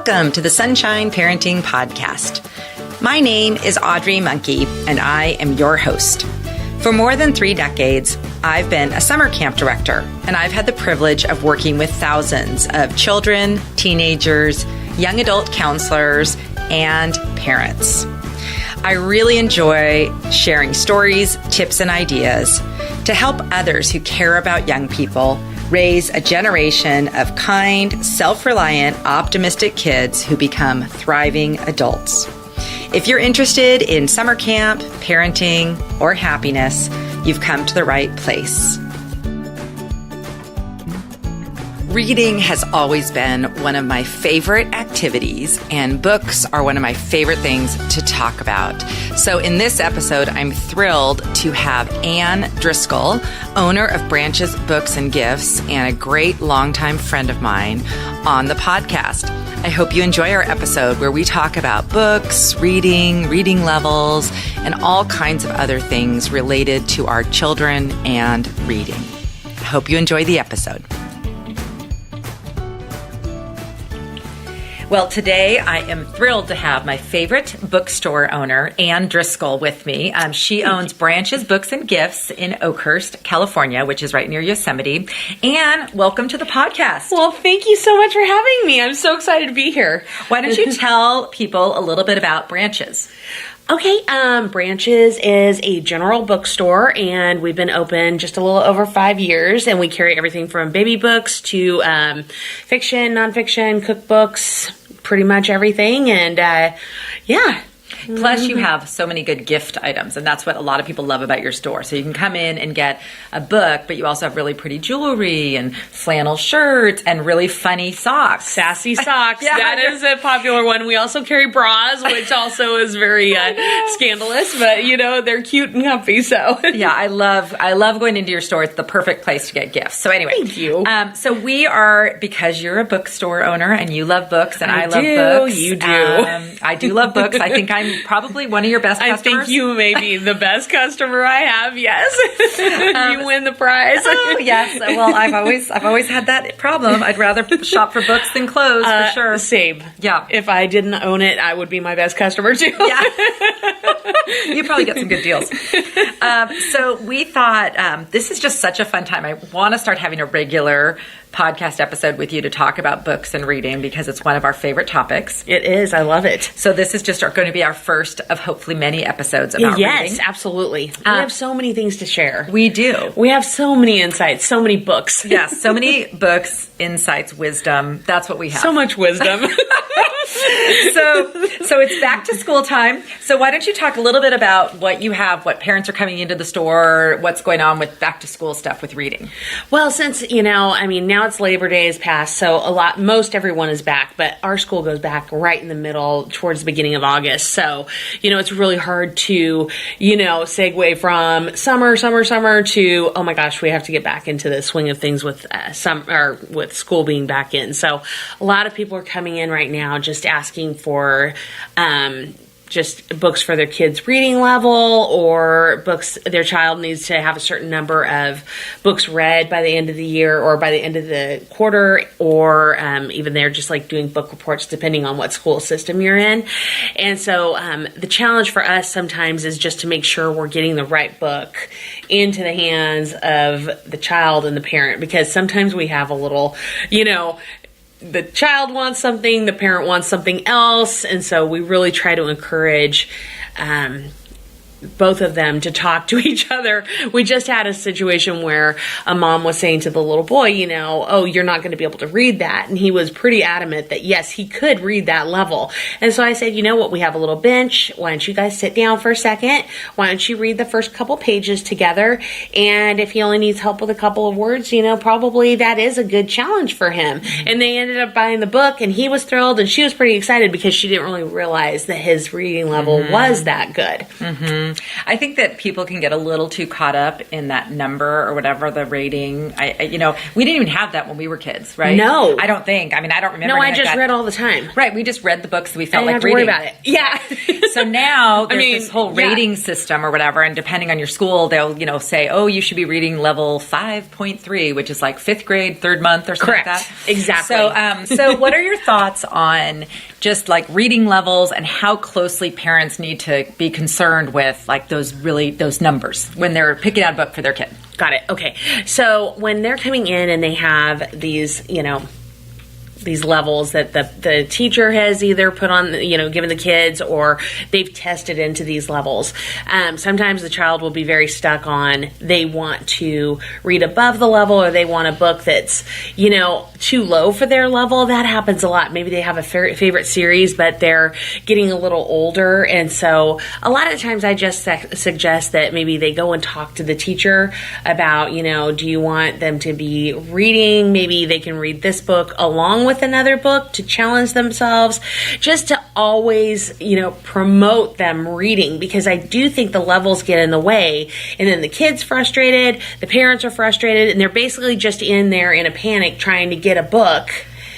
Welcome to the Sunshine Parenting Podcast. My name is Audrey Monkey, and I am your host. For more than 3 decades, I've been a summer camp director, and I've had the privilege of working with thousands of children, teenagers, young adult counselors, and parents. I really enjoy sharing stories, tips, and ideas to help others who care about young people raise a generation of kind, self-reliant, optimistic kids who become thriving adults. If you're interested in summer camp, parenting, or happiness, you've come to the right place. Reading has always been one of my favorite activities, and books are one of my favorite things to talk about. So in this episode, I'm thrilled to have Anne Driscoll, owner of Branches Books and Gifts, and a great longtime friend of mine, on the podcast. I hope you enjoy our episode where we talk about books, reading levels, and all kinds of other things related to our children and reading. I hope you enjoy the episode. Well, today I am thrilled to have my favorite bookstore owner, Anne Driscoll, with me. She owns Branches Books and Gifts in Oakhurst, California, which is right near Yosemite. Anne, welcome to the podcast. Well, thank you so much for having me. I'm so excited to be here. Why don't you tell people a little bit about Branches? Okay, Branches is a general bookstore, and we've been open just a little over 5 years, and we carry everything from baby books to fiction, nonfiction, cookbooks, pretty much everything, and yeah. Plus, you have so many good gift items, and that's what a lot of people love about your store. So you can come in and get a book, but you also have really pretty jewelry and flannel shirts and really funny socks. Sassy socks. Yeah. That is a popular one. We also carry bras, which also is very scandalous, but you know, they're cute and comfy. So yeah, I love going into your store. It's the perfect place to get gifts. So anyway, thank you. So we are, because you're a bookstore owner and you love books and I love books. You do. I do love books. I think I'm probably one of your best customers. I think you may be the best customer I have. Yes, you win the prize. Oh, yes. Well, I've always had that problem. I'd rather shop for books than clothes, for sure. Same. Yeah. If I didn't own it, I would be my best customer too. Yeah. You probably get some good deals. So we thought this is just such a fun time. I want to start having a regular podcast episode with you to talk about books and reading because it's one of our favorite topics. It is. I love it. So this is just going to be our first of hopefully many episodes about reading. Yes, absolutely. We have so many things to share. We do. We have so many insights, so many books. Yes, so many books, insights, wisdom. That's what we have. So much wisdom. So it's back to school time. So why don't you talk a little bit about what you have, what parents are coming into the store, what's going on with back to school stuff with reading? Well, since, now it's Labor Day is past, so most everyone is back, but our school goes back right in the middle towards the beginning of August. So, it's really hard to, segue from summer to, oh my gosh, we have to get back into the swing of things with with school being back in. So a lot of people are coming in right now just asking for just books for their kids' reading level, or books their child needs to have a certain number of books read by the end of the year or by the end of the quarter, or even they're just like doing book reports depending on what school system you're in. And so the challenge for us sometimes is just to make sure we're getting the right book into the hands of the child and the parent, because sometimes we have a little, the child wants something, the parent wants something else, and so we really try to encourage both of them to talk to each other. We just had a situation where a mom was saying to the little boy, oh, you're not going to be able to read that. And he was pretty adamant that, yes, he could read that level. And so I said, you know what, we have a little bench. Why don't you guys sit down for a second? Why don't you read the first couple pages together? And if he only needs help with a couple of words, probably that is a good challenge for him. Mm-hmm. And they ended up buying the book, and he was thrilled, and she was pretty excited because she didn't really realize that his reading level was that good. Mm-hmm. I think that people can get a little too caught up in that number or whatever, the rating. We didn't even have that when we were kids, right? No. I don't think. I mean, I don't remember. No, I just read all the time. Right. We just read the books that we felt I like didn't reading. have to worry about it. Yeah. So now there's this whole rating system or whatever, and depending on your school, they'll, say, oh, you should be reading level 5.3, which is like 5th grade, 3rd month or something Correct. like that. Exactly. So what are your thoughts on just like reading levels and how closely parents need to be concerned with like those numbers when they're picking out a book for their kid? Got it. Okay. So when they're coming in and they have these, these levels that the teacher has either put on, given the kids, or they've tested into these levels. Sometimes the child will be very stuck on, they want to read above the level, or they want a book that's, too low for their level. That happens a lot. Maybe they have a favorite series, but they're getting a little older. And so a lot of times I just suggest that maybe they go and talk to the teacher about, do you want them to be reading? Maybe they can read this book along with another book to challenge themselves, just to always, promote them reading, because I do think the levels get in the way, and then the kid's frustrated, the parents are frustrated, and they're basically just in there in a panic trying to get a book.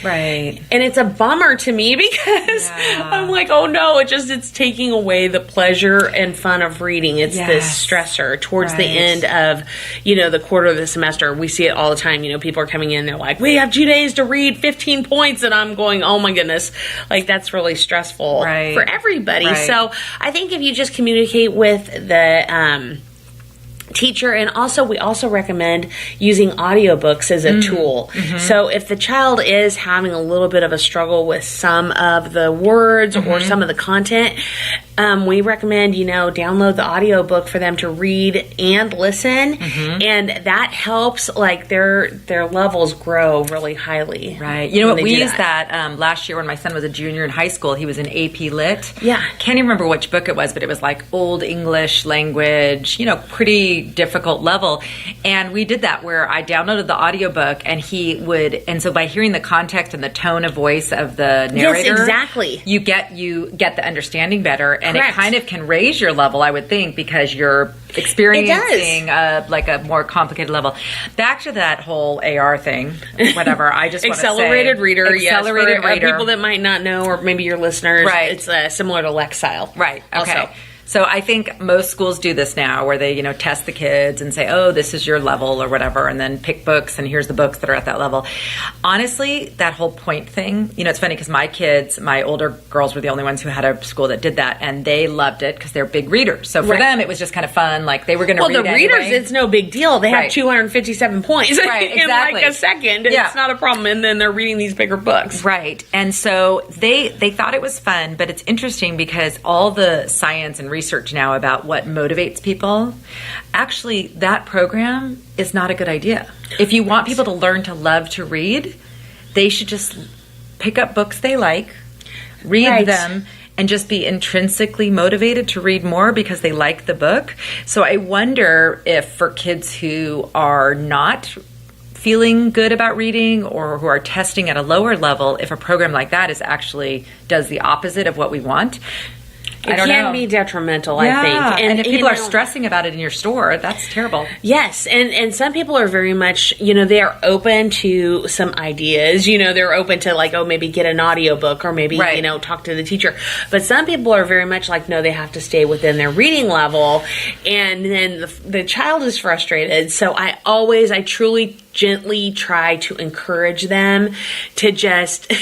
Right. And it's a bummer to me because I'm like, oh no, it's taking away the pleasure and fun of reading. It's this stressor towards the end of, the quarter of the semester. We see it all the time. People are coming in, they're like, we have 2 days to read 15 points. And I'm going, oh my goodness, like that's really stressful for everybody. Right. So I think if you just communicate with the, teacher, and we also recommend using audiobooks as a tool. So if the child is having a little bit of a struggle with some of the words or some of the content, we recommend, download the audiobook for them to read and listen, and that helps like their levels grow really highly. Right. We used that last year when my son was a junior in high school. He was in AP Lit. Yeah. Can't even remember which book it was, but it was like Old English language, pretty difficult level. And we did that where I downloaded the audiobook and so by hearing the context and the tone of voice of the narrator, yes, exactly, you get the understanding better, and Correct. It kind of can raise your level, I would think, because you're experiencing a more complicated level. Back to that whole AR thing, whatever. I just want to say accelerated reader. Accelerated for reader. People that might not know, or maybe your listeners, right? It's similar to Lexile, right? Okay. Also. So I think most schools do this now where they, test the kids and say, oh, this is your level or whatever, and then pick books, and here's the books that are at that level. Honestly, that whole point thing, it's funny because my older girls were the only ones who had a school that did that, and they loved it because they're big readers. So for them, it was just kind of fun. Like they were going to read the readers, anyway. it's no big deal. They have 257 points right, in exactly. like a second. It's not a problem. And then they're reading these bigger books. Right. And so they thought it was fun, but it's interesting because all the science and research now about what motivates people, actually that program is not a good idea. If you want people to learn to love to read, they should just pick up books they like, read them, and just be intrinsically motivated to read more because they like the book. So I wonder if for kids who are not feeling good about reading or who are testing at a lower level, if a program like that does the opposite of what we want. It can be detrimental, I think. And if people are stressing about it in your store, that's terrible. Yes, and some people are very much, they are open to some ideas. They're open to like, oh, maybe get an audiobook or maybe, talk to the teacher. But some people are very much like, no, they have to stay within their reading level. And then the child is frustrated. So I truly gently try to encourage them to just,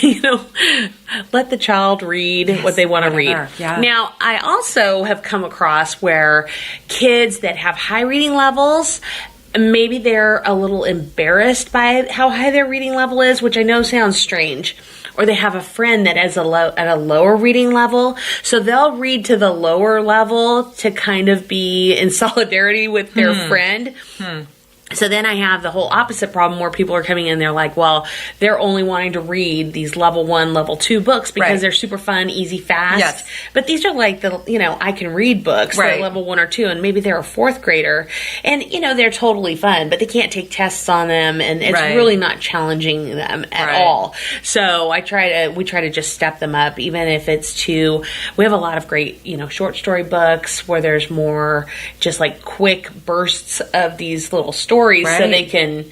let the child read what they want to read. Yeah. Now, I also have come across where kids that have high reading levels, maybe they're a little embarrassed by how high their reading level is, which I know sounds strange. Or they have a friend that is at a lower reading level, so they'll read to the lower level to kind of be in solidarity with their friend. So then I have the whole opposite problem where people are coming in, they're like, well, they're only wanting to read these level 1, level 2 books because they're super fun, easy, fast. Yes. But these are like the, I can read books that are level 1 or 2, and maybe they're a 4th grader. And, they're totally fun, but they can't take tests on them, and it's really not challenging them at all. So we try to just step them up, even if it's we have a lot of great, short story books where there's more just like quick bursts of these little stories. So they can,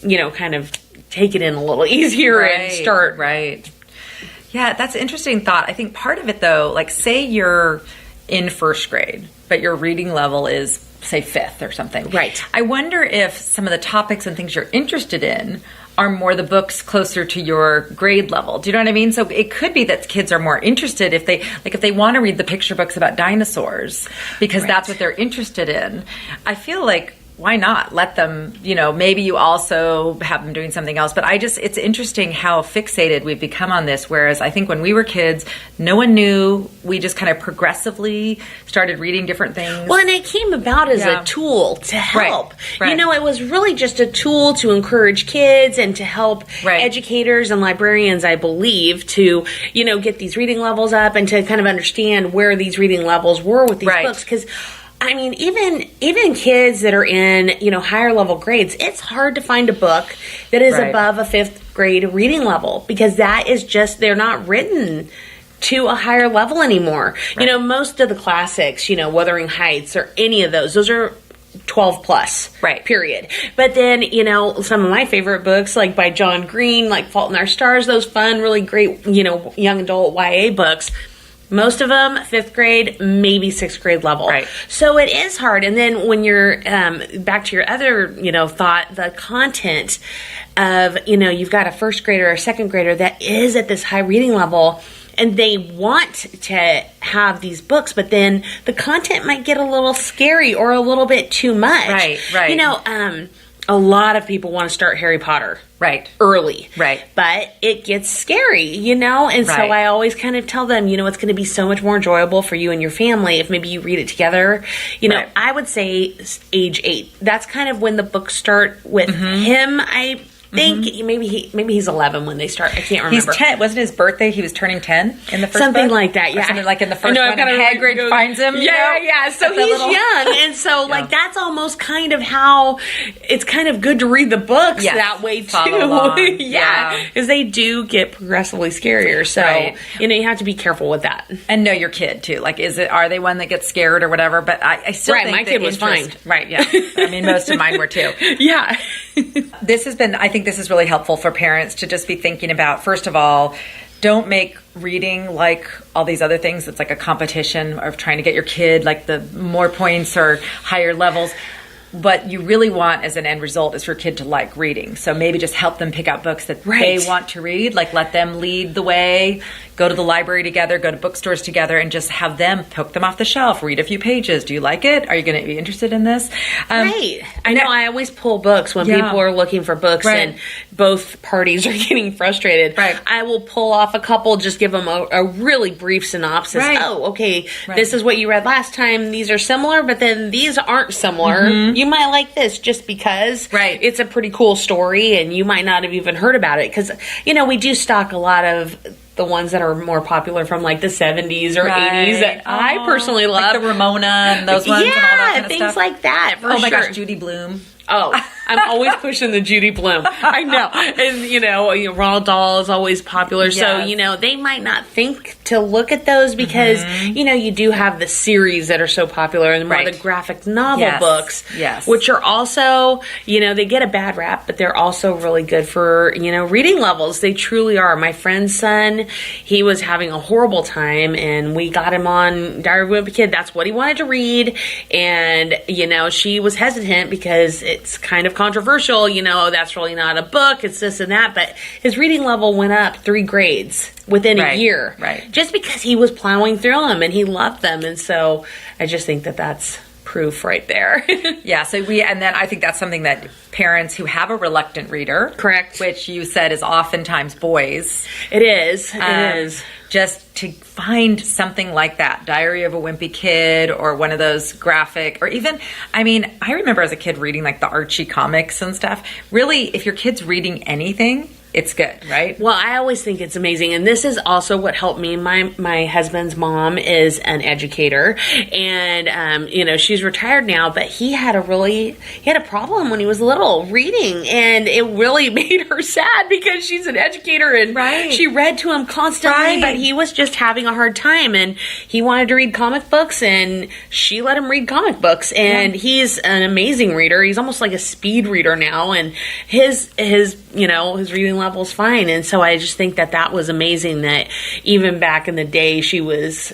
kind of take it in a little easier and start. Right. Yeah, that's an interesting thought. I think part of it, though, like say you're in 1st grade, but your reading level is, say, 5th or something. Right. I wonder if some of the topics and things you're interested in are more the books closer to your grade level. Do you know what I mean? So it could be that kids are more interested if they want to read the picture books about dinosaurs because that's what they're interested in. I feel like, why not let them, maybe you also have them doing something else. But it's interesting how fixated we've become on this. Whereas I think when we were kids, no one knew. We just kind of progressively started reading different things. Well, and it came about as a tool to help. Right. It was really just a tool to encourage kids and to help educators and librarians, I believe, to, get these reading levels up and to kind of understand where these reading levels were with these books. Because I mean, even kids that are in, higher level grades, it's hard to find a book that is above a 5th grade reading level because that is just, they're not written to a higher level anymore. Most of the classics, Wuthering Heights or any of those are 12 plus, period. But then, some of my favorite books, like by John Green, like Fault in Our Stars, those fun, really great, young adult YA books, most of them 5th grade, maybe 6th grade level. Right. So it is hard. And then when you're back to your other, thought, the content of, you've got a 1st grader or a 2nd grader that is at this high reading level and they want to have these books, but then the content might get a little scary or a little bit too much. Right. A lot of people want to start Harry Potter. Early. But it gets scary, And so I always kind of tell them, it's going to be so much more enjoyable for you and your family if maybe you read it together. I would say age 8. That's kind of when the books start with him. I think maybe he's 11 when they start. I can't remember. He's 10. Wasn't his birthday? He was turning 10 in the first something book? like that. Yeah, or something like in the first one. And Hagrid finds him. Yeah. So he's young, and so that's almost kind of how it's kind of good to read the books that way too. Because they do get progressively scarier. So you have to be careful with that and know your kid too. Like, are they one that gets scared or whatever? But I still think my kid was fine. Yeah. I mean, most of mine were too. Yeah. This has been, I think this is really helpful for parents to just be thinking about, first of all, don't make reading like all these other things. It's like a competition of trying to get your kid like the more points or higher levels. What you really want as an end result is for your kid to like reading. So maybe just help them pick out books that they want to read. Like let them lead the way. Go to the library together, go to bookstores together, and just have them poke them off the shelf, read a few pages. Do you like it? Are you going to be interested in this? I know I always pull books when people are looking for books and both parties are getting frustrated. I will pull off a couple, just give them a really brief synopsis. Oh, okay, this is what you read last time. These are similar, but then these aren't similar. You might like this just because it's a pretty cool story and you might not have even heard about it. Because, we do stock a lot of the ones that are more popular from like the 70s or 80s that I personally love. Like the Ramona and those ones and all that kind of things stuff. like that. For my gosh, Judy Blume. Oh, I'm always pushing the Judy Blume. I know. And, Roald Dahl is always popular. Yes. So, they might not think to look at those because, you do have the series that are so popular and more the graphic novel books, which are also, they get a bad rap, but they're also really good for, reading levels. They truly are. My friend's son, he was having a horrible time and we got him on Diary of a Wimpy Kid. That's what he wanted to read. And, she was hesitant because it's kind of controversial, that's really not a book, it's this and that, but his reading level went up 3 grades within a year. Just because he was plowing through them and he loved them. And so I just think that that's proof right there. Yeah, and then I think that's something that parents who have a reluctant reader, correct, which you said is oftentimes boys. It is. Just to find something like that, Diary of a Wimpy Kid, or one of those graphic, or even, I remember as a kid reading like the Archie comics and stuff. Really, if your kid's reading anything, it's good, right? Well, I always think it's amazing. And this is also what helped me. My husband's mom is an educator, and, she's retired now, but he had a problem when he was little reading, and it really made her sad because she's an educator and she read to him constantly, but he was just having a hard time, and he wanted to read comic books, and she let him read comic books, and he's an amazing reader. He's almost like a speed reader now, and his reading level's fine. And so I just think that was amazing that even back in the day, she was,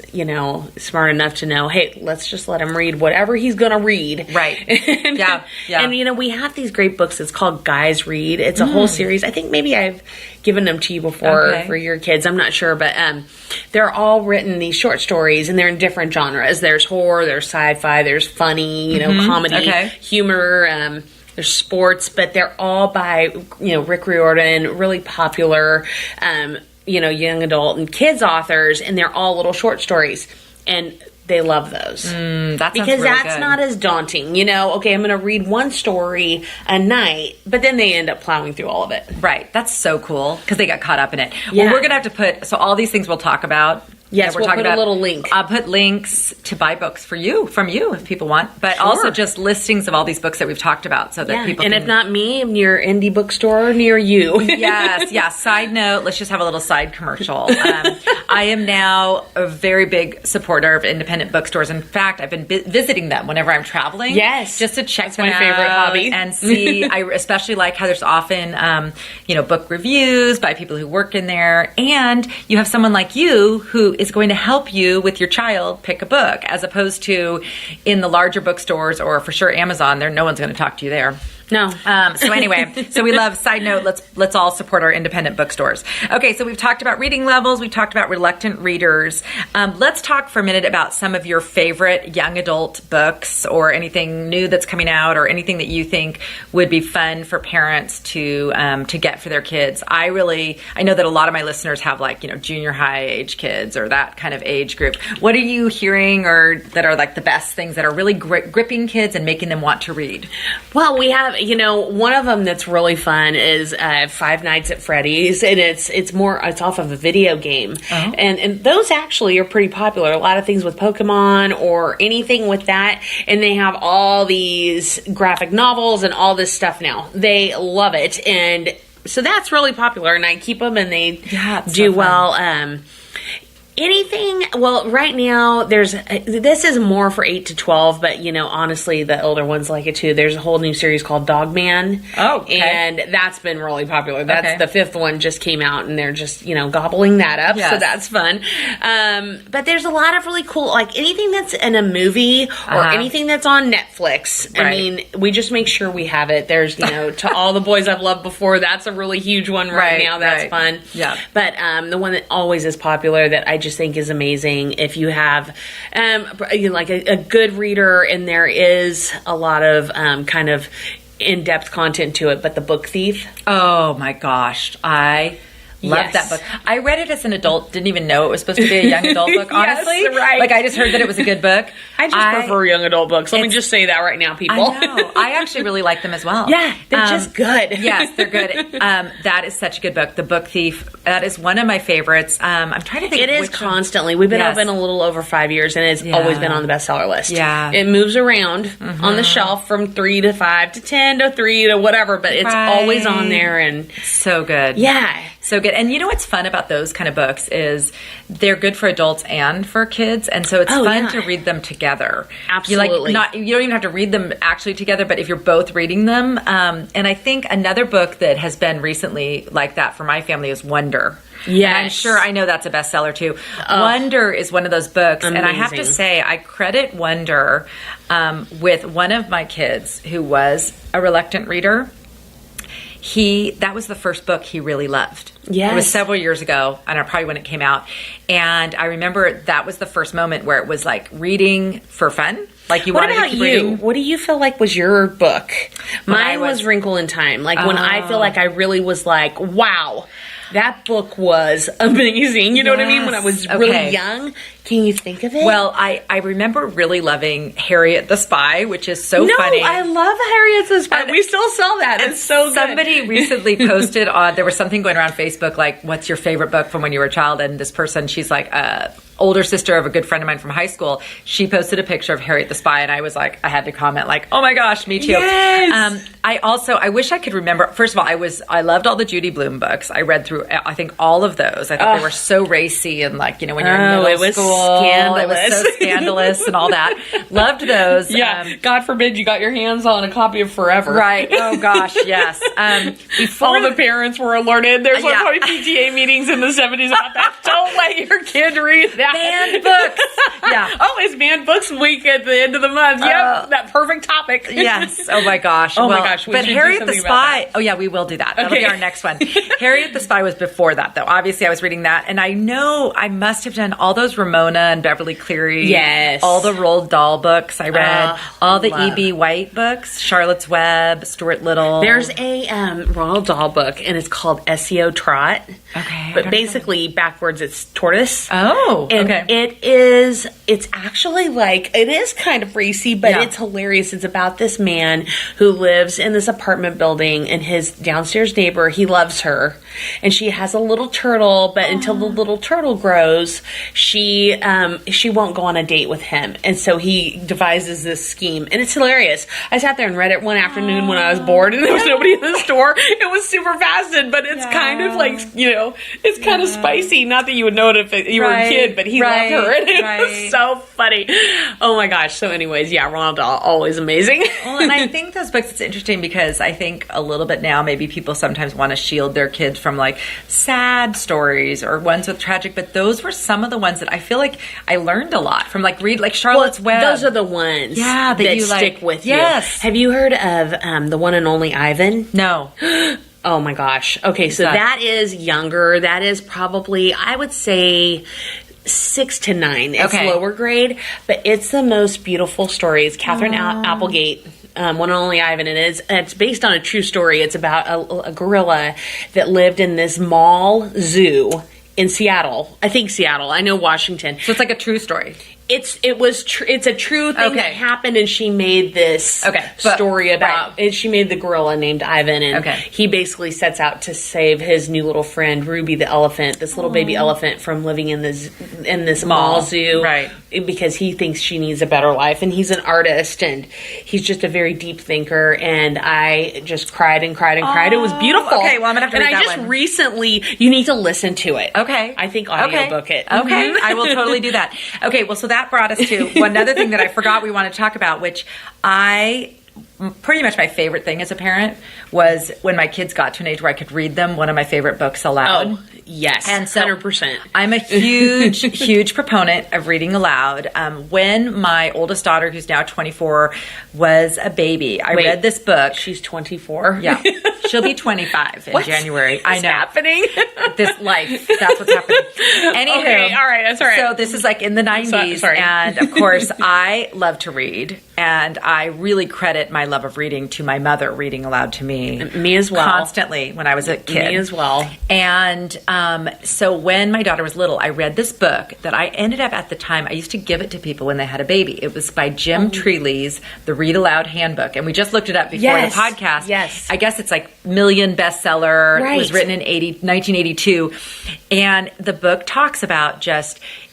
smart enough to know, hey, let's just let him read whatever he's going to read. Right. Yeah. And, we have these great books. It's called Guys Read. It's a whole series. I think maybe I've given them to you before for your kids. I'm not sure, but they're all written, these short stories, and they're in different genres. There's horror, there's sci-fi, there's funny, comedy, humor, there's sports, but they're all by, Rick Riordan, really popular, young adult and kids authors, and they're all little short stories. And they love those. Because that's not as daunting. Okay, I'm going to read one story a night, but then they end up plowing through all of it. Right. That's so cool because they got caught up in it. Yeah. Well, we're going to have to put, so all these things we'll talk about. Yes, we'll put a little link. I'll put links to buy books from you if people want, but also just listings of all these books that we've talked about so that people can... And if not me, I'm your indie bookstore near you. Yes. Side note, let's just have a little side commercial. I am now a very big supporter of independent bookstores. In fact, I've been visiting them whenever I'm traveling. Yes. Just to check them out. That's my favorite hobby. And see, I especially like how there's often, book reviews by people who work in there. And you have someone like you who is going to help you with your child pick a book, as opposed to in the larger bookstores or for sure Amazon. No one's going to talk to you there. No. So anyway, so we love, side note, let's all support our independent bookstores. Okay, so we've talked about reading levels. We've talked about reluctant readers. Let's talk for a minute about some of your favorite young adult books, or anything new that's coming out, or anything that you think would be fun for parents to get for their kids. I know that a lot of my listeners have junior high age kids or that kind of age group. What are you hearing or that are the best things that are really gripping kids and making them want to read? Well, we have, one of them that's really fun is Five Nights at Freddy's, and it's off of a video game, and those actually are pretty popular. A lot of things with Pokemon or anything with that, and they have all these graphic novels and all this stuff now. They love it, and so that's really popular, and I keep them, and they do well. Anything, well, right now, this is more for 8 to 12, but, honestly, the older ones like it too. There's a whole new series called Dog Man. Oh, okay. And that's been really popular. That's the 5th one just came out, and they're just, gobbling that up, so that's fun. But there's a lot of really cool, anything that's in a movie or anything that's on Netflix. Right. I mean, we just make sure we have it. There's, To All the Boys I've Loved Before, that's a really huge one right now. That's fun. Yeah. But the one that always is popular that I just think is amazing, if you have a good reader, and there is a lot of kind of in-depth content to it, but The Book Thief. Oh my gosh, I love that book. I read it as an adult, didn't even know it was supposed to be a young adult book, honestly. Yes, right. I just heard that it was a good book. I prefer young adult books. Let me just say that right now, people. I know. I actually really like them as well. Yeah, they're just good. Yes, they're good. That is such a good book. The Book Thief, that is one of my favorites. I'm trying to think. It is constantly. We've been open a little over 5 years, and it's always been on the bestseller list. Yeah. It moves around on the shelf from 3 to 5 to 10 to 3 to whatever, but it's always on there. And so good. Yeah. So good. And what's fun about those kind of books is they're good for adults and for kids. And so it's fun to read them together. Absolutely. You don't even have to read them actually together, but if you're both reading them. And I think another book that has been recently like that for my family is Wonder. Yes. And I know that's a bestseller too. Wonder is one of those books. Amazing. And I have to say, I credit Wonder with one of my kids who was a reluctant reader. That was the first book he really loved. Yes. It was several years ago, and probably when it came out. And I remember that was the first moment where it was reading for fun. Like you What wanted to about keep you? reading? What do you feel like was your book? Mine was- was Wrinkle in Time. Like when I feel like I really was like, wow, that book was amazing. You know what I mean? When I was Yes. really Okay. young. Can you think of it? Well, I remember really loving Harriet the Spy, which is so funny. I love Harriet the Spy. We still sell that. It's so good. Somebody recently posted on, there was something going around Facebook, like, what's your favorite book from when you were a child? And this person, she's like, older sister of a good friend of mine from high school. She posted a picture of Harriet the Spy, and I was like, I had to comment like, oh my gosh, me too. Yes. I wish I could remember. First of all, I loved all the Judy Blume books. I read through, I think, all of those. I thought they were so racy and like, when you're in middle school. Scandalous. It was so scandalous and all that. Loved those. Yeah. God forbid you got your hands on a copy of Forever. Right. Oh gosh, yes. Before All the parents were alerted. There's Yeah. probably PTA meetings in the 70s about that. Don't let your kid read that. banned books. Yeah. Oh, it's banned books week at the end of the month. Yep, that perfect topic. Yes. Oh my gosh. Oh my gosh, we But should do Harriet the something about Spy. that. Oh yeah, we will do that. That'll Okay. be our next one. Harriet the Spy was before that, though. Obviously, I was reading that, and I know I must have done all those Ramona and Beverly Cleary. Yes. All the Roald Dahl books I read. All the love. E.B. White books. Charlotte's Web. Stuart Little. There's a Roald Dahl book, and it's called SEO Trot. Okay. But basically, backwards, it's tortoise. Oh. And okay. it's actually like, it is kind of racy, but Yeah. it's hilarious. It's about this man who lives in this apartment building, and his downstairs neighbor, he loves her. And she has a little turtle, but until the little turtle grows, she won't go on a date with him. And so he devises this scheme, and it's hilarious. I sat there and read it one afternoon when I was bored, and there was nobody in the store. It was super fasted, but it's kind of like, it's kind of spicy. Not that you would know it if you were a kid, but he loved her, and it was so funny. Oh my gosh. So anyways, yeah, Roald Dahl, always amazing. Well, and I think those books, it's interesting because I think a little bit now, maybe people sometimes want to shield their kids from like sad stories or ones with tragic, but those were some of the ones that I feel like I learned a lot from, like like Charlotte's Web. Those are the ones that that you stick like, with yes. you. Have you heard of the one and only Ivan? No. Oh my gosh. Okay, so that is younger. That is probably, I would say, 6 to 9. It's lower grade, but it's the most beautiful story. It's Catherine Applegate. One and only Ivan. It's based on a true story. It's about a gorilla that lived in this mall zoo in Seattle. I think Seattle. I know Washington. So it's like a true story. It's a true thing that happened, and she made this story about and she made the gorilla named Ivan, and he basically sets out to save his new little friend Ruby the elephant, this little baby elephant, from living in this mall zoo, because he thinks she needs a better life, and he's an artist, and he's just a very deep thinker, and I just cried and cried and cried. It was beautiful. Okay, well, I'm gonna have to read that one. Recently, you need to listen to it. Okay, I think audiobook it. Okay, I will totally do that. Okay, well, so that brought us to one other thing that I forgot we want to talk about, which pretty much my favorite thing as a parent was when my kids got to an age where I could read them one of my favorite books aloud. Oh, yes, and so 100%. I'm a huge proponent of reading aloud. When my oldest daughter, who's now 24, was a baby, I read this book. She's 24. Yeah, she'll be 25 in January. I know. Happening? This life. That's what's happening. Anywho, okay, all right, that's all right. So this is like in the 90s, and of course, I love to read, and I really credit my love of reading to my mother reading aloud to me. Me as well. Constantly when I was a kid. Me as well. And so when my daughter was little, I read this book that I ended up at the time, I used to give it to people when they had a baby. It was by Jim Treely's The Read Aloud Handbook. And we just looked it up before the podcast. Yes. I guess it's like million bestseller. Right. It was written in 1982. And the book talks about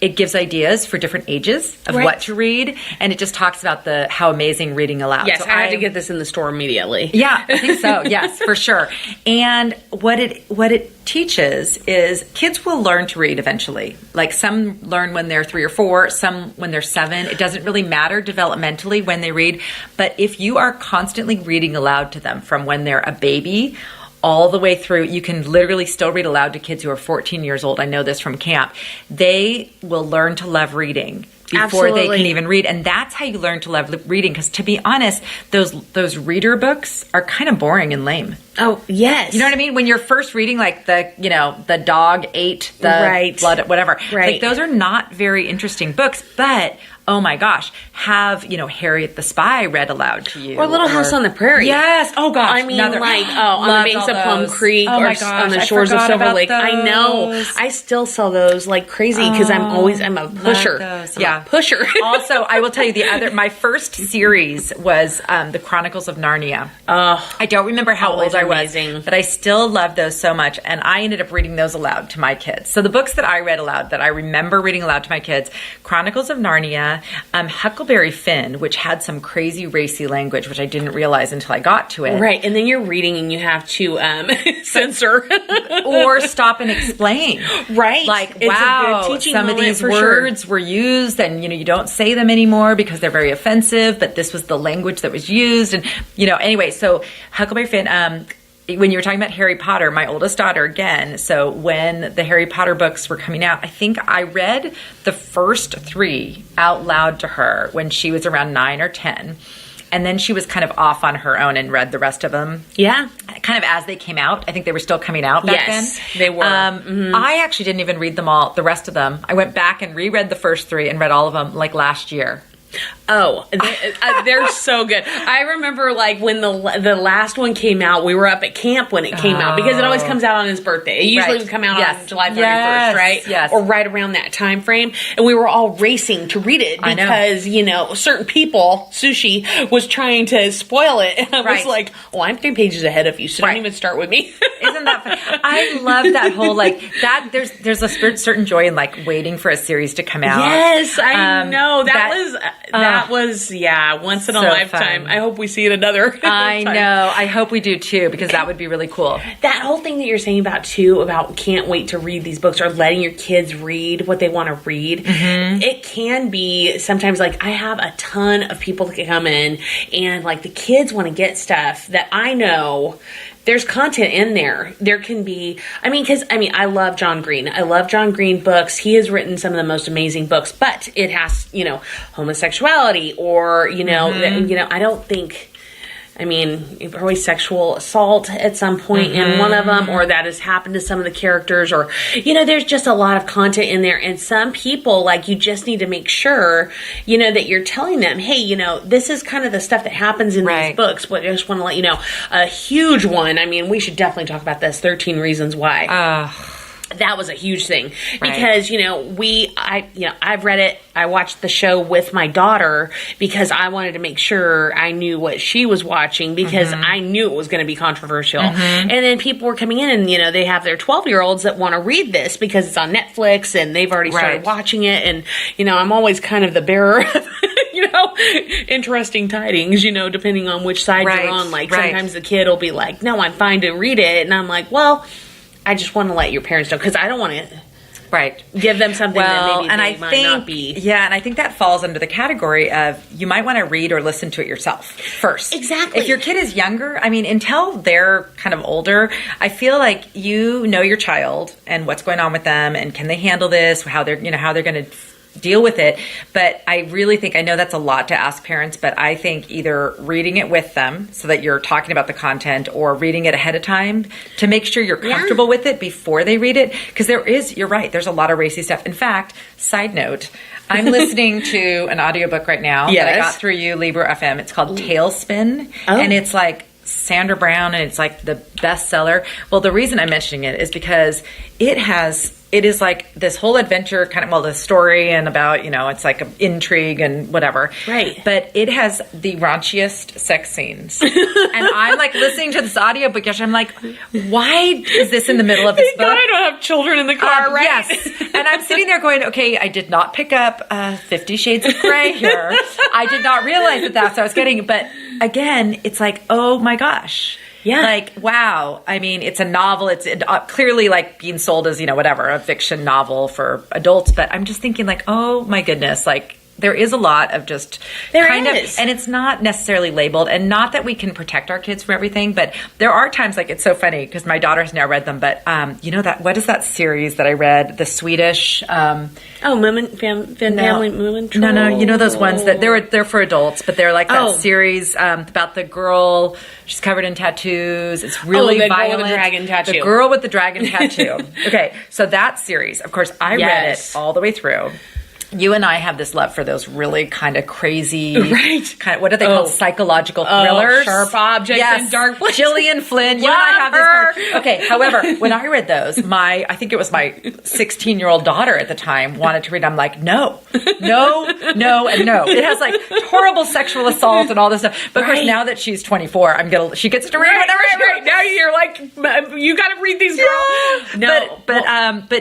it gives ideas for different ages of what to read. And it just talks about how amazing reading aloud. Yes, so I had to get this in the store immediately. Yeah, I think so. Yes, for sure. And what it teaches is kids will learn to read eventually. Like some learn when they're 3 or 4, some when they're 7. It doesn't really matter developmentally when they read. But if you are constantly reading aloud to them from when they're a baby all the way through, you can literally still read aloud to kids who are 14 years old. I know this from camp. They will learn to love reading before they can even read. And that's how you learn to love reading. Because to be honest, those reader books are kind of boring and lame. Oh, yes. You know what I mean? When you're first reading, like the dog ate the blood, whatever. Right. Like those are not very interesting books, but oh my gosh, have, Harriet the Spy read aloud to you. Or Little House on the Prairie. Yes. Oh gosh. I mean, on the banks of Plum Creek or on the shores of Silver Lake. Those. I know. I still sell those like crazy because I'm a pusher. Yeah. Pusher. Also, I will tell you my first series was the Chronicles of Narnia. I don't remember how old I was, but I still loved those so much. And I ended up reading those aloud to my kids. So the books that I read aloud that I remember reading aloud to my kids, Chronicles of Narnia, Huckleberry Finn, which had some crazy racy language, which I didn't realize until I got to it. Right. And then you're reading and you have to censor. Or stop and explain. Right. Like, it's wow, a good teaching some of these words were used and, you don't say them anymore because they're very offensive, but this was the language that was used. And, anyway, so Huckleberry Finn, when you were talking about Harry Potter, my oldest daughter, again, so when the Harry Potter books were coming out, I think I read the first 3 out loud to her when she was around 9 or 10. And then she was kind of off on her own and read the rest of them. Yeah. Kind of as they came out. I think they were still coming out back then. Yes, they were. I actually didn't even read them all, the rest of them. I went back and reread the first 3 and read all of them like last year. Oh, they're so good. I remember like when the last one came out, we were up at camp when it came out because it always comes out on his birthday. It usually would come out on July 31st, right? Yes. Or right around that time frame. And we were all racing to read it because, certain people, Sushi, was trying to spoil it. And I was like, oh, I'm 3 pages ahead of you, so don't even start with me. Isn't that fun? I love that whole that. There's a certain joy in like waiting for a series to come out. Yes, I know. That was once in a lifetime. Fun. I hope we see it another I time. know. I hope we do too, because that would be really cool. That whole thing that you're saying about can't wait to read these books or letting your kids read what they want to read. Mm-hmm. It can be sometimes like I have a ton of people that come in and like the kids want to get stuff that I know there's content in there. There can be, I love John Green. I love John Green books. He has written some of the most amazing books, but it has, homosexuality or, I don't think, probably sexual assault at some point in one of them, or that has happened to some of the characters, or, there's just a lot of content in there. And some people, like, you just need to make sure, that you're telling them, hey, this is kind of the stuff that happens in these books. But I just want to let you know, a huge one. We should definitely talk about this, 13 Reasons Why. That was a huge thing because, I've read it. I watched the show with my daughter because I wanted to make sure I knew what she was watching because I knew it was going to be controversial. And then people were coming in and, they have their 12-year-olds that want to read this because it's on Netflix and they've already started watching it. And, I'm always kind of the bearer of, interesting tidings, depending on which side you're on. Like sometimes the kid will be like, no, I'm fine to read it. And I'm like, well, I just want to let your parents know because I don't want to give them something that maybe they might not be. Yeah, and I think that falls under the category of you might want to read or listen to it yourself first. Exactly. If your kid is younger, until they're kind of older, I feel like you know your child and what's going on with them and can they handle this, how they're going to deal with it. But I really think, I know that's a lot to ask parents, but I think either reading it with them so that you're talking about the content or reading it ahead of time to make sure you're comfortable with it before they read it. Because you're right, there's a lot of racy stuff. In fact, side note, I'm listening to an audiobook right now that I got through you, Libra FM. It's called Tailspin. And it's like Sandra Brown and it's like the bestseller. Well, the reason I'm mentioning it is because it is like this whole adventure the story and about, it's like an intrigue and whatever. Right. But it has the raunchiest sex scenes. And I'm like listening to this audiobook and I'm like, why is this in the middle of this book? I don't have children in the car, right? Yes. And I'm sitting there going, okay, I did not pick up 50 Shades of Grey here. I did not realize that that's what I was getting. But again, it's like, oh my gosh. Yeah. Like, wow. It's a novel. It's clearly like being sold as, a fiction novel for adults. But I'm just thinking like, oh my goodness, like there is a lot of just and it's not necessarily labeled, and not that we can protect our kids from everything, but there are times like it's so funny because my daughter has now read them, but what is that series that I read, the Swedish Family Moomin Troll. No, those ones that they're for adults, but they're like that series about the girl, she's covered in tattoos, it's really violent. Girl with the dragon tattoo. The girl with the dragon tattoo. Okay, so that series, of course, I read it all the way through. You and I have this love for those really kind of crazy, right? Kind of, what are they called? Psychological thrillers. Sharp Objects in Dark Places. Gillian Flynn. You and I have this. Okay. However, when I read those, I think it was my 16-year-old daughter at the time wanted to read. I'm like, no, and no. It has like horrible sexual assault and all this stuff. But of course, now that she's 24, she gets to read whatever she wants. Now you're like, you got to read these girls. No, but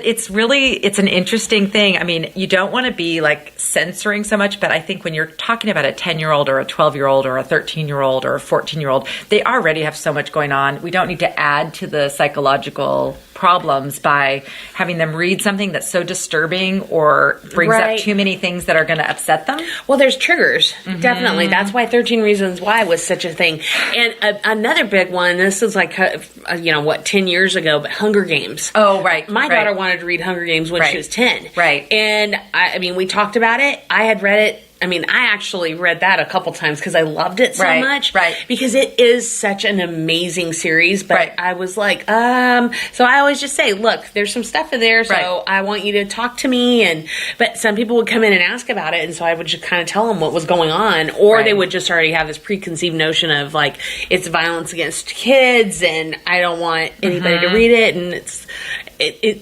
it's an interesting thing. I mean, you don't want to be like censoring so much, but I think when you're talking about a 10-year-old or a 12-year-old or a 13-year-old or a 14-year-old, they already have so much going on. We don't need to add to the psychological problems by having them read something that's so disturbing or brings up too many things that are going to upset them. Well, there's triggers, definitely. That's why 13 Reasons Why was such a thing. And another big one, this is like, 10 years ago, but Hunger Games. Oh, right. My daughter wanted to read Hunger Games when she was 10. Right. And I mean, we talked about it. I had read it. I mean, I actually read that a couple times because I loved it so much. Right. Because it is such an amazing series. But I was like, so I always just say, look, there's some stuff in there, so I want you to talk to me. But some people would come in and ask about it, and so I would just kind of tell them what was going on. Or they would just already have this preconceived notion of, like, it's violence against kids, and I don't want anybody to read it, and it's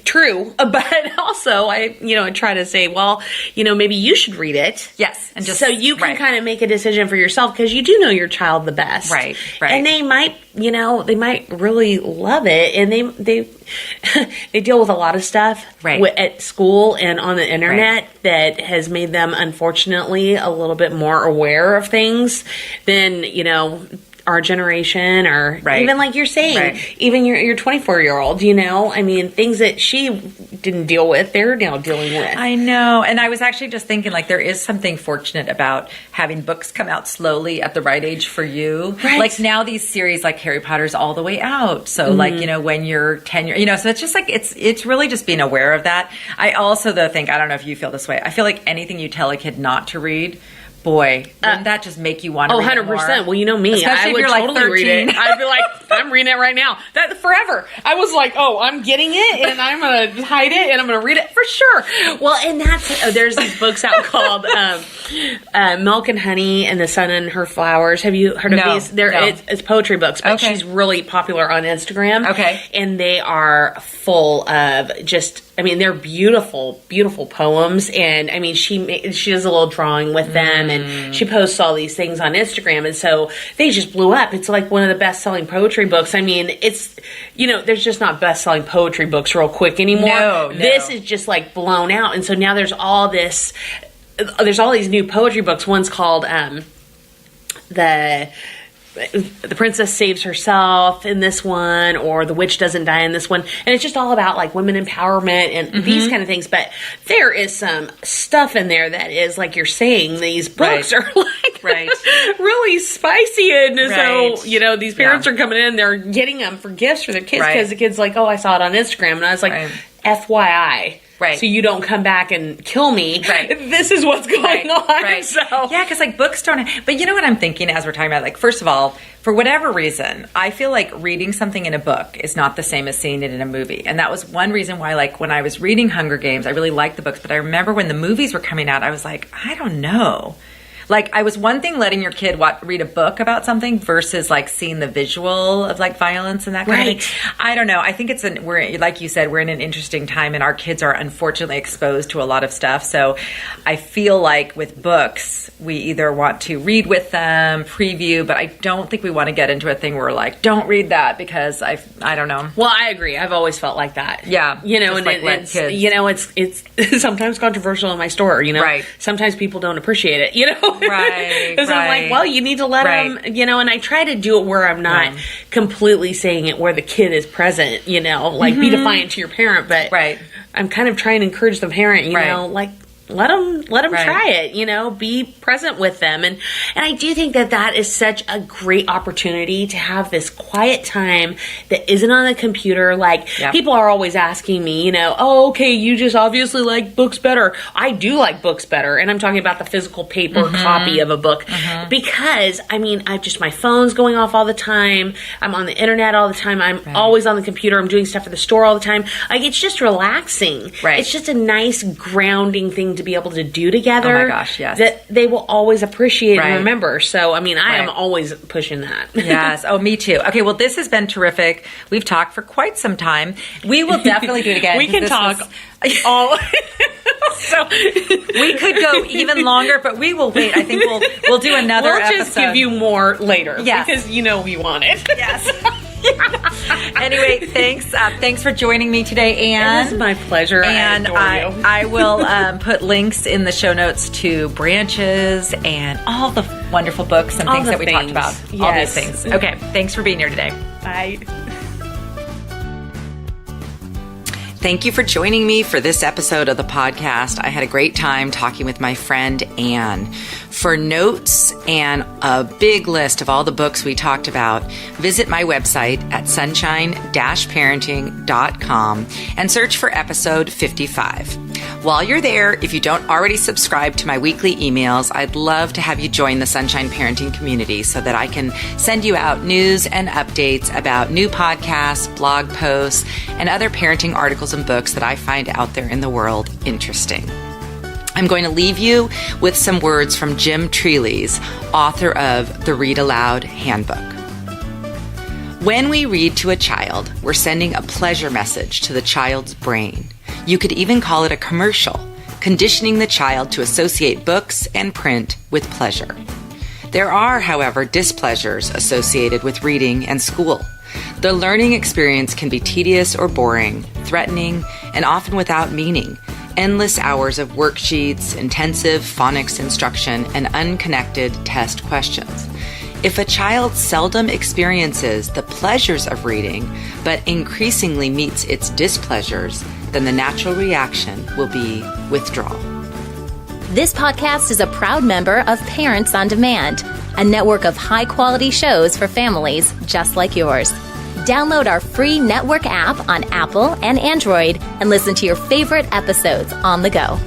true. But also, I try to say, well, maybe you should read it. Yes. And just, so you can kind of make a decision for yourself because you do know your child the best. Right. And they might, they might really love it. And they deal with a lot of stuff at school and on the internet that has made them, unfortunately, a little bit more aware of things than, our generation, or even like you're saying, even your 24-year-old, I mean, things that she didn't deal with, they're now dealing with. I know. And I was actually just thinking, like, there is something fortunate about having books come out slowly at the right age for you. Right. Like now these series like Harry Potter's all the way out. So like, when you're 10 years, so it's just like, it's really just being aware of that. I also though think, I don't know if you feel this way. I feel like anything you tell a kid not to read, boy, wouldn't that just make you want to read 100%. it more? Well, you know me. Especially I would totally read it. I'd be like, I'm reading it right now. That forever. I was like, I'm getting it, and I'm going to hide it, and I'm going to read it for sure. Well, and there's these books out called Milk and Honey and the Sun and Her Flowers. Have you heard of these? It's poetry books, but she's really popular on Instagram. Okay. And they are full of they're beautiful, beautiful poems. And I mean, she does a little drawing with them, and she posts all these things on Instagram. And so they just blew up. It's like one of the best-selling poetry books. I mean, it's, there's just not best-selling poetry books real quick anymore. No. This is just like blown out. And so now there's all these new poetry books. One's called the Princess Saves Herself in this one, or The Witch Doesn't Die in this one. And it's just all about like women empowerment and these kind of things. But there is some stuff in there that is, like you're saying, these books are like really spicy. And so, these parents are coming in, they're getting them for gifts for their kids because the kid's like, I saw it on Instagram. And I was like, FYI. Right. So you don't come back and kill me. Right. This is what's going on. Right. So. Yeah, because like books don't. But you know what I'm thinking as we're talking about? Like, first of all, for whatever reason, I feel like reading something in a book is not the same as seeing it in a movie. And that was one reason why, like, when I was reading Hunger Games, I really liked the books. But I remember when the movies were coming out, I was like, I don't know. Like, I was one thing letting your kid read a book about something versus, like, seeing the visual of, like, violence and that kind of thing. I don't know. I think we're like you said, we're in an interesting time, and our kids are unfortunately exposed to a lot of stuff. So I feel like with books, we either want to read with them, preview, but I don't think we want to get into a thing where we're like, don't read that because I don't know. Well, I agree. I've always felt like that. Yeah. It's it's sometimes controversial in my store, Right. Sometimes people don't appreciate it, Right. Because I'm like, well, you need to let them, and I try to do it where I'm not completely saying it where the kid is present, like be defiant to your parent, but I'm kind of trying to encourage the parent, like, let them try it, be present with them. And I do think that is such a great opportunity to have this quiet time that isn't on the computer. Like, people are always asking me, okay, you just obviously like books better. I do like books better. And I'm talking about the physical paper copy of a book because, my phone's going off all the time. I'm on the internet all the time. I'm always on the computer. I'm doing stuff for the store all the time. Like, it's just relaxing. Right. It's just a nice grounding thing to be able to do together. Oh my gosh, yes. That they will always appreciate Right. and remember. So, I mean, I am Right. always pushing that. Yes. Oh, me too. Okay. Well, this has been terrific. We've talked for quite some time. We will definitely do it again. We can This talk was- all. So we could go even longer, but we will wait. I think we'll do another we'll episode. just give you more later. Yes. Because you know we want it. Yes. Anyway, thanks. Thanks for joining me today, Anne. It was my pleasure. And I adore you. I will put links in the show notes to branches and all the wonderful books and All things the that we talked things. about. All these Yes. things. Okay. Thanks for being here today. Bye. Thank you for joining me for this episode of the podcast. I had a great time talking with my friend Anne. For notes and a big list of all the books we talked about, visit my website at sunshine-parenting.com and search for episode 55. While you're there, if you don't already subscribe to my weekly emails, I'd love to have you join the Sunshine Parenting community so that I can send you out news and updates about new podcasts, blog posts, and other parenting articles and books that I find out there in the world interesting. I'm going to leave you with some words from Jim Treeley's, author of The Read Aloud Handbook. When we read to a child, we're sending a pleasure message to the child's brain. You could even call it a commercial, conditioning the child to associate books and print with pleasure. There are, however, displeasures associated with reading and school. The learning experience can be tedious or boring, threatening, and often without meaning. Endless hours of worksheets, intensive phonics instruction, and unconnected test questions. If a child seldom experiences the pleasures of reading, but increasingly meets its displeasures, then the natural reaction will be withdrawal. This podcast is a proud member of Parents on Demand, a network of high-quality shows for families just like yours. Download our free network app on Apple and Android and listen to your favorite episodes on the go.